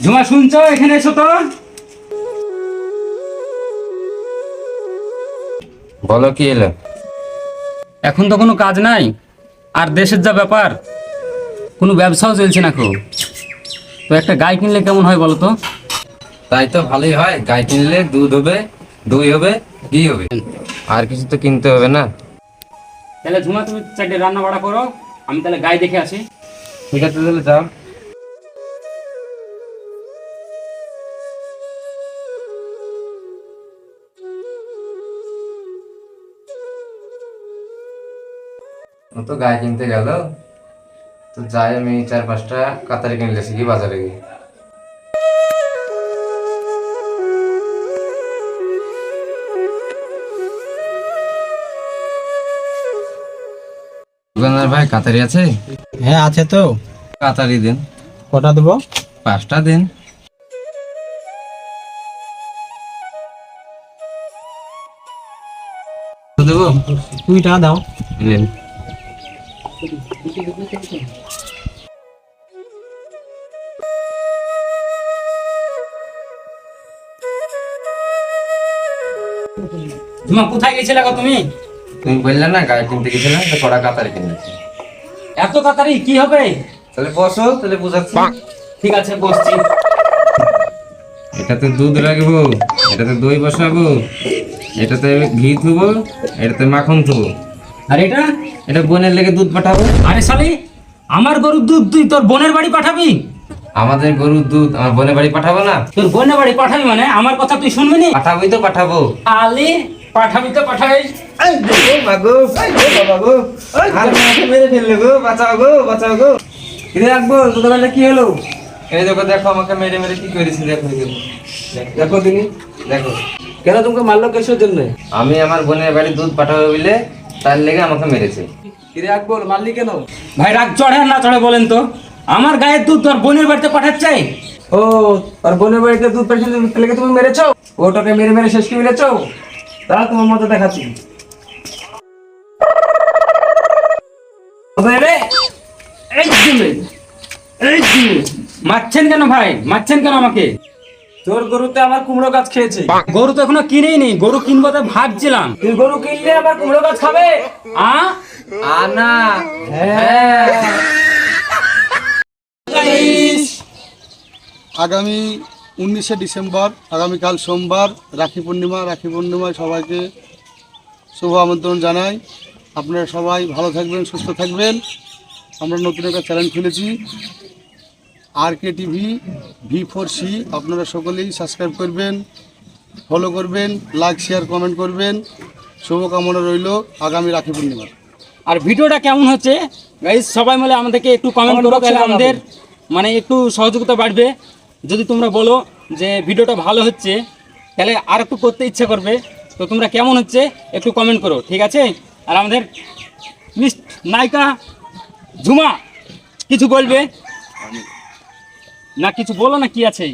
ঝুমা শুনছো, এখানে এসো তো। বলো কি এলো? এখন তো কোনো কাজ নাই, আর দেশের যা ব্যাপার, কোনো ব্যবসাও চলছে না খুব। তো একটা গাই কিনলে কেমন হয় বলো তো? তাই তো ভালোই হয়, গাই কিনলে দুধ হবে, দই হবে, ঘি হবে, আর কিছু তো কিনতে হবে না। তাহলে ঝুমা তুমি চারটে রান্না বাড়া করো, আমি তাহলে গাই দেখে আসি। ঠিক আছে, তাহলে যাও। ও তো গায়ে কিনতে গেল, তো যাই আমি 4-5টা কাতারি কিনলেছি কি বাজারে গিয়ে। দোকানদার ভাই, কাতারি আছে? হ্যাঁ আছে তো। কাতারি দিন। কটা দেবো? 5টা দিন। দেবো? 2 টাকা দাও। দিন। ঝুমা কোথায় গেছিলে গো তুমি? তুমি বললে না গায়ে কিনতে গেছিলাম, তো কড়া কাতারি কিনেছি। এত তাড়াতাড়ি কি হবে? তাহলে বসো, তাহলে বুঝাচ্ছি। ঠিক আছে, বসছি। এটাতে দুধ রাখবো, এটাতে দই বসাবো, এটাতে ঘি থুবো, এটাতে মাখন থুবো, আর এটা? এটা বোনের লেগে দুধ পাঠাবো। আরে শালি, আমার গরুর দুধ তুই তোর বোনের বাড়ি পাঠাবি? আমাদের গরুর দুধ আমার বোনের বাড়ি পাঠাবো না? তোর বোনের বাড়ি পাঠাবি মানে আমার কথা তুই শুনবি নি? পাঠাবোই তো পাঠাবো। আলি পাঠাবি তো পাঠাবি। মেরে ফেললো গো, বাঁচাও গো, বাঁচাও গো। কিরে রাখবো, তোদের কি হলো? এই দেখো, দেখো আমাকে মেরে মেরে কি করেছি, দেখো দেখো দিনি, দেখো। কেন তোমাকে মারলো কিসের জন্য? আমি আমার বোনের বাড়ি দুধ পাঠাবো বলে, তার লেগে আমাকে মেরেছে। কিরে আকবর, মারলি কেন? ভাই রাগ চড়ে আর না চড়ে বলেন তো, আমার গায়ের দুধ তোর বোনের বাড়িতে পাঠাচ্ছে? ও, আর বোনের বাড়িতে দুধ পাঠিয়ে লেগে তুমি মেরেছো? ওটাকে মেরে মেরে শেষ করে ফেলেছো? তারা তোমার মতো দেখাচ্ছি। মারছেন কেন ভাই, মারছেন কেন আমাকে? তোর গরুতে আমার কুমড়ো গাছ খেয়েছে। গরু তো এখনো কিনেই নি, গরু কিনবো তো ভাবছিলাম। তুই গরু কিনলে আমার কুমড়ো গাছ খাবে? আ আনা। হ্যাঁ। আগামী 19শে ডিসেম্বর, আগামীকাল সোমবার রাখি পূর্ণিমা। রাখি পূর্ণিমায় সবাইকে শুভ আমন্ত্রণ জানাই। আপনারা সবাই ভালো থাকবেন, সুস্থ থাকবেন। আমরা নতুন একটা চ্যানেল খুলেছি, RK টিভি V4C। আপনারা সকলেই সাবস্ক্রাইব করবেন, ফলো করবেন, লাইক শেয়ার কমেন্ট করবেন। শুভকামনা রইল আগামী রাখি পূর্ণিমার। আর ভিডিওটা কেমন হচ্ছে গাইস, সবাই মিলে আমাদেরকে একটু কমেন্ট করো, তাহলে আমাদের মানে একটু সহযোগিতা বাড়বে। যদি তোমরা বলো যে ভিডিওটা ভালো হচ্ছে, তাহলে আর একটু করতে ইচ্ছে করবে। তো তোমরা কেমন হচ্ছে একটু কমেন্ট করো, ঠিক আছে? আর আমাদের মিস নায়িকা ঝুমা কিছু বলবে না? কিছু বলো না, কি আছে?